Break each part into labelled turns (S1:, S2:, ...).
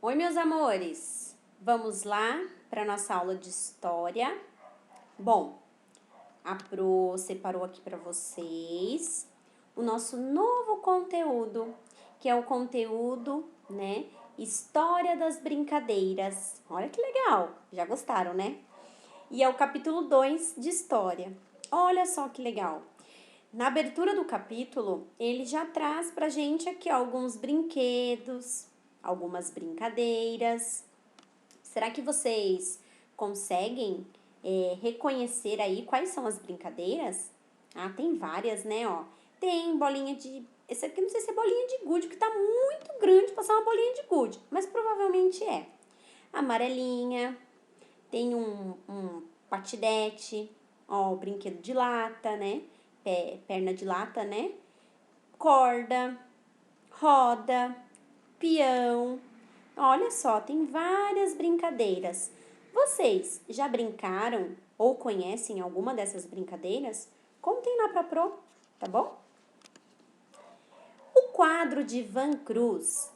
S1: Oi, meus amores! Vamos lá para nossa aula de história. Bom, a Pro separou aqui para vocês o nosso novo conteúdo, que é o conteúdo, né? História das brincadeiras. Olha que legal! Já gostaram, né? E é o capítulo 2 de história. Olha só que legal! Na abertura do capítulo, ele já traz pra gente aqui alguns brinquedos, algumas brincadeiras. Será que vocês conseguem reconhecer aí quais são as brincadeiras? Ah, tem várias, né, ó. Tem bolinha de... Esse aqui não sei se é bolinha de gude, que tá muito grande pra ser uma bolinha de gude, mas provavelmente é. Amarelinha, tem um patinete, ó, o brinquedo de lata, né? Perna de lata, né? Corda, roda, peão. Olha só, tem várias brincadeiras. Vocês já brincaram ou conhecem alguma dessas brincadeiras? Contem lá pra Pro, tá bom? O quadro de Van Cruz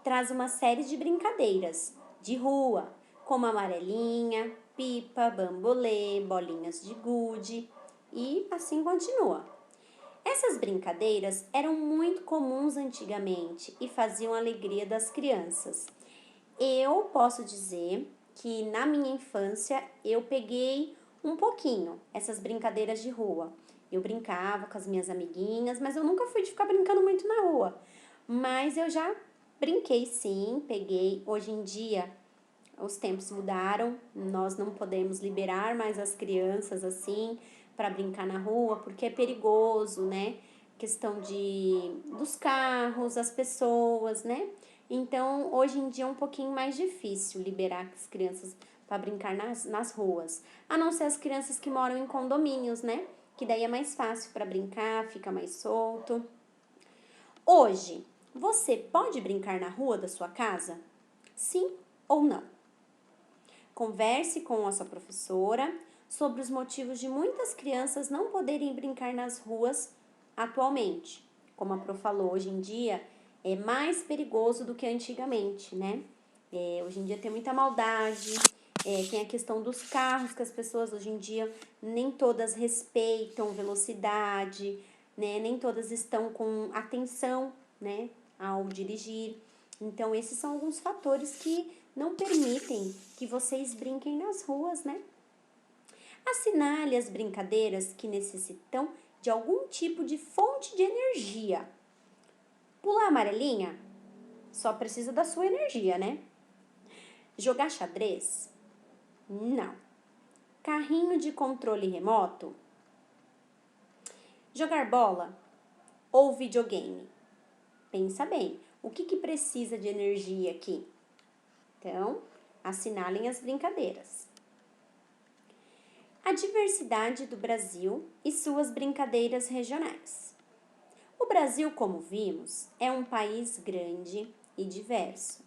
S1: traz uma série de brincadeiras de rua, como amarelinha, pipa, bambolê, bolinhas de gude e assim continua. Essas brincadeiras eram muito comuns antigamente e faziam a alegria das crianças. Eu posso dizer que na minha infância eu peguei um pouquinho essas brincadeiras de rua. Eu brincava com as minhas amiguinhas, mas eu nunca fui de ficar brincando muito na rua. Mas eu já brinquei sim, peguei. Hoje em dia os tempos mudaram, nós não podemos liberar mais as crianças assim para brincar na rua, porque é perigoso, né? Questão dos carros, as pessoas, né? Então, hoje em dia é um pouquinho mais difícil liberar as crianças para brincar nas ruas. A não ser as crianças que moram em condomínios, né? Que daí é mais fácil para brincar, fica mais solto. Hoje, você pode brincar na rua da sua casa? Sim ou não? Converse com a sua professora sobre os motivos de muitas crianças não poderem brincar nas ruas atualmente. Como a Pro falou, hoje em dia é mais perigoso do que antigamente, né? Hoje em dia tem muita maldade, tem a questão dos carros, que as pessoas hoje em dia nem todas respeitam velocidade, né? Nem todas estão com atenção, né? Ao dirigir. Então, esses são alguns fatores que não permitem que vocês brinquem nas ruas, né? Assinale as brincadeiras que necessitam de algum tipo de fonte de energia. Pular amarelinha? Só precisa da sua energia, né? Jogar xadrez? Não. Carrinho de controle remoto? Jogar bola ou videogame? Pensa bem, o que precisa de energia aqui? Então, assinalem as brincadeiras. A diversidade do Brasil e suas brincadeiras regionais. O Brasil, como vimos, é um país grande e diverso.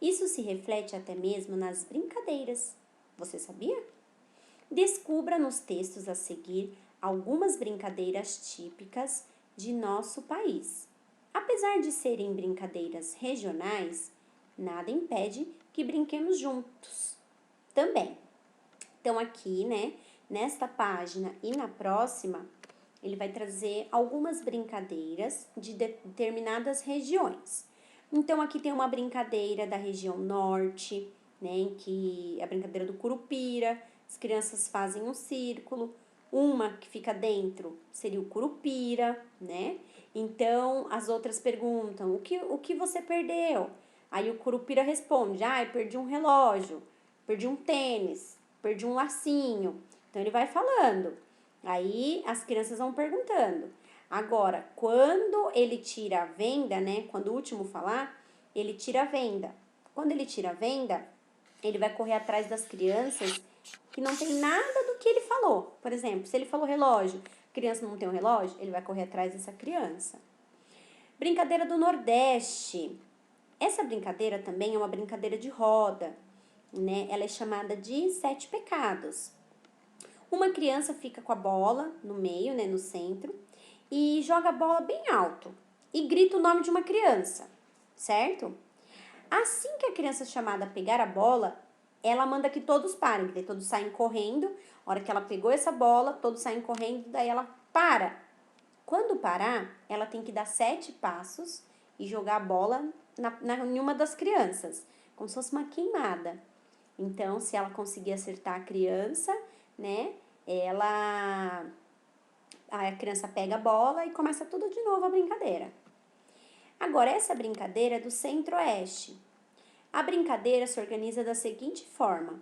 S1: Isso se reflete até mesmo nas brincadeiras. Você sabia? Descubra nos textos a seguir algumas brincadeiras típicas de nosso país. Apesar de serem brincadeiras regionais, nada impede que brinquemos juntos também. Então, aqui, né, nesta página e na próxima, ele vai trazer algumas brincadeiras de determinadas regiões. Então, aqui tem uma brincadeira da região norte, né, em que a brincadeira do Curupira, as crianças fazem um círculo, uma que fica dentro seria o Curupira, né? Então, as outras perguntam, o que você perdeu? Aí o Curupira responde, eu perdi um relógio, perdi um tênis, perdi um lacinho. Então, ele vai falando. Aí, as crianças vão perguntando. Agora, quando ele tira a venda, né? Quando o último falar, ele tira a venda. Quando ele tira a venda, ele vai correr atrás das crianças que não tem nada do que ele falou. Por exemplo, se ele falou relógio, a criança não tem um relógio, ele vai correr atrás dessa criança. Brincadeira do Nordeste. Essa brincadeira também é uma brincadeira de roda, né? Ela é chamada de 7 pecados. Uma criança fica com a bola no meio, né, no centro, e joga a bola bem alto e grita o nome de uma criança, certo? Assim que a criança chamada pegar a bola, ela manda que todos parem, daí todos saem correndo. A hora que ela pegou essa bola, todos saem correndo, daí ela para. Quando parar, ela tem que dar 7 passos e jogar a bola em uma das crianças, como se fosse uma queimada. Então, se ela conseguir acertar a criança, né, a criança pega a bola e começa tudo de novo a brincadeira. Agora, essa brincadeira é do Centro-Oeste. A brincadeira se organiza da seguinte forma: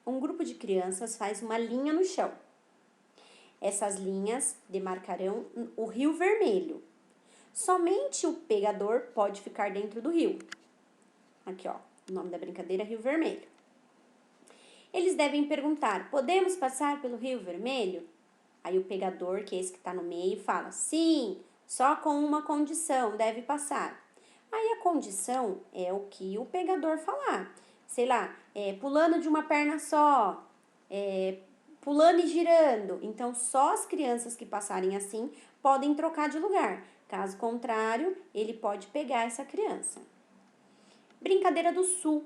S1: um grupo de crianças faz uma linha no chão. Essas linhas demarcarão o Rio Vermelho. Somente o pegador pode ficar dentro do rio. Aqui, ó, o nome da brincadeira é Rio Vermelho. Eles devem perguntar: podemos passar pelo Rio Vermelho? Aí o pegador, que é esse que está no meio, fala: sim, só com uma condição, deve passar. Aí a condição é o que o pegador falar. Sei lá, pulando de uma perna só, pulando e girando. Então, só as crianças que passarem assim podem trocar de lugar. Caso contrário, ele pode pegar essa criança. Brincadeira do Sul.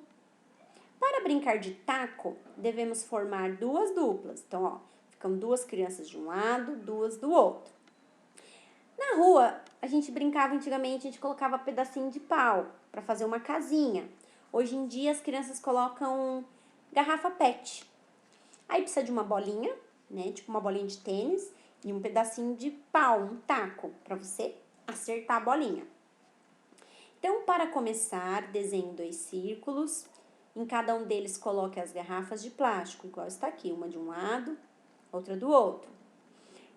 S1: Para brincar de taco, devemos formar 2 duplas. Então, ó, ficam 2 crianças de um lado, 2 do outro. Na rua, a gente brincava antigamente, a gente colocava pedacinho de pau para fazer uma casinha. Hoje em dia, as crianças colocam garrafa PET. Aí precisa de uma bolinha, né, tipo uma bolinha de tênis e um pedacinho de pau, um taco, para você acertar a bolinha. Então, para começar, desenhe 2 círculos. Em cada um deles, coloque as garrafas de plástico, igual está aqui, uma de um lado, outra do outro.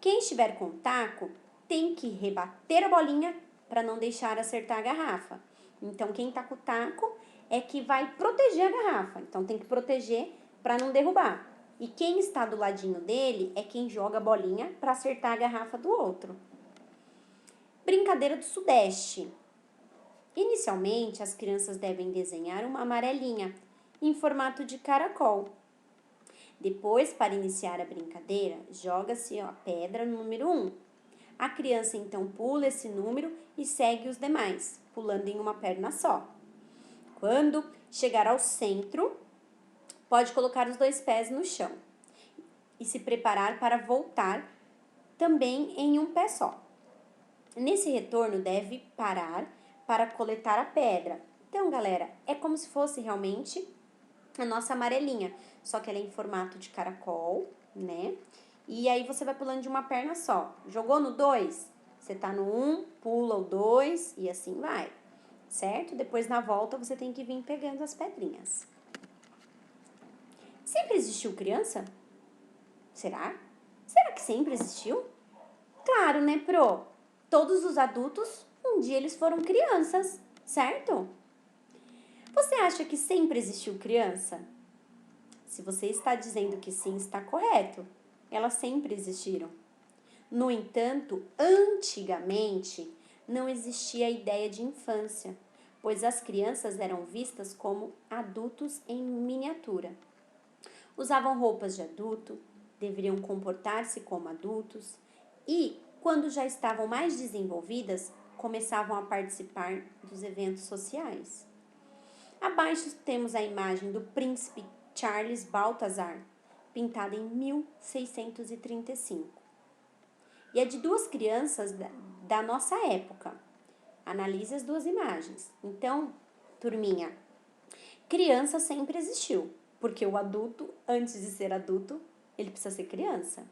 S1: Quem estiver com taco tem que rebater a bolinha para não deixar acertar a garrafa. Então, quem está com o taco é que vai proteger a garrafa. Então, tem que proteger para não derrubar. E quem está do ladinho dele é quem joga a bolinha para acertar a garrafa do outro. Brincadeira do Sudeste. Inicialmente, as crianças devem desenhar uma amarelinha em formato de caracol. Depois, para iniciar a brincadeira, joga-se a pedra no número 1. A criança então pula esse número e segue os demais, pulando em uma perna só. Quando chegar ao centro, pode colocar os 2 pés no chão e se preparar para voltar também em um pé só. Nesse retorno, deve parar para coletar a pedra. Então, galera, é como se fosse realmente a nossa amarelinha, só que ela é em formato de caracol, né? E aí você vai pulando de uma perna só. Jogou no 2, você tá no 1, pula o 2 e assim vai, certo? Depois na volta você tem que vir pegando as pedrinhas. Sempre existiu criança? Será? Será que sempre existiu? Claro, né, Pro? Todos os adultos, um dia eles foram crianças, certo? Você acha que sempre existiu criança? Se você está dizendo que sim, está correto. Elas sempre existiram. No entanto, antigamente, não existia a ideia de infância, pois as crianças eram vistas como adultos em miniatura. Usavam roupas de adulto, deveriam comportar-se como adultos e, quando já estavam mais desenvolvidas, começavam a participar dos eventos sociais. Abaixo temos a imagem do príncipe Charles Balthazar, pintada em 1635. E é de 2 crianças da nossa época. Analise as 2 imagens. Então, turminha, criança sempre existiu, porque o adulto, antes de ser adulto, ele precisa ser criança.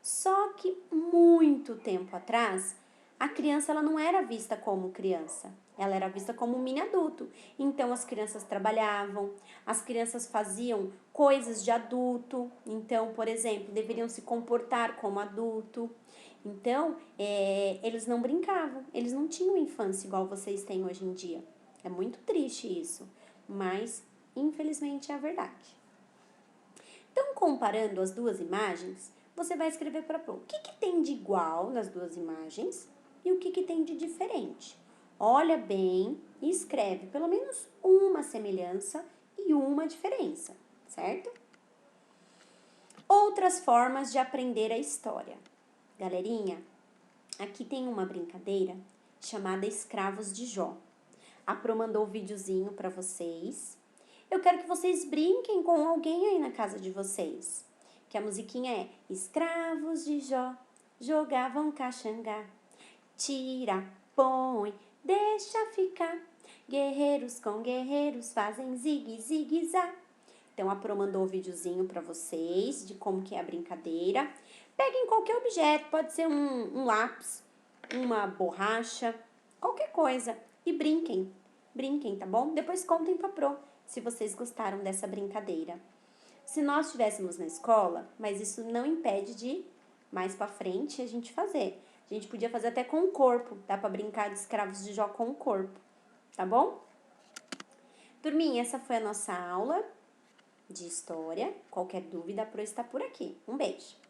S1: Só que muito tempo atrás, a criança ela não era vista como criança, ela era vista como um mini adulto. Então as crianças trabalhavam, as crianças faziam coisas de adulto. Então, por exemplo, deveriam se comportar como adulto. Então, eles não brincavam, eles não tinham infância igual vocês têm hoje em dia. É muito triste isso, mas infelizmente é a verdade. Então, comparando as 2 imagens, você vai escrever para o que tem de igual nas 2 imagens e o que tem de diferente. Olha bem e escreve pelo menos uma semelhança e uma diferença, certo? Outras formas de aprender a história. Galerinha, aqui tem uma brincadeira chamada Escravos de Jó. A Pro mandou o videozinho para vocês. Eu quero que vocês brinquem com alguém aí na casa de vocês. Que a musiquinha é: escravos de Jó jogavam caxangá. Tira, põe, deixa ficar. Guerreiros com guerreiros fazem zigue, zigue, zá. Então, a Pro mandou o videozinho para vocês de como que é a brincadeira. Peguem qualquer objeto, pode ser um lápis, uma borracha, qualquer coisa. E brinquem, brinquem, tá bom? Depois contem pra Pro se vocês gostaram dessa brincadeira. Se nós estivéssemos na escola, mas isso não impede de mais pra frente a gente fazer. A gente podia fazer até com o corpo, dá pra brincar de escravos de Jó com o corpo, tá bom? Turminha, essa foi a nossa aula de história. Qualquer dúvida, a Pro está por aqui. Um beijo!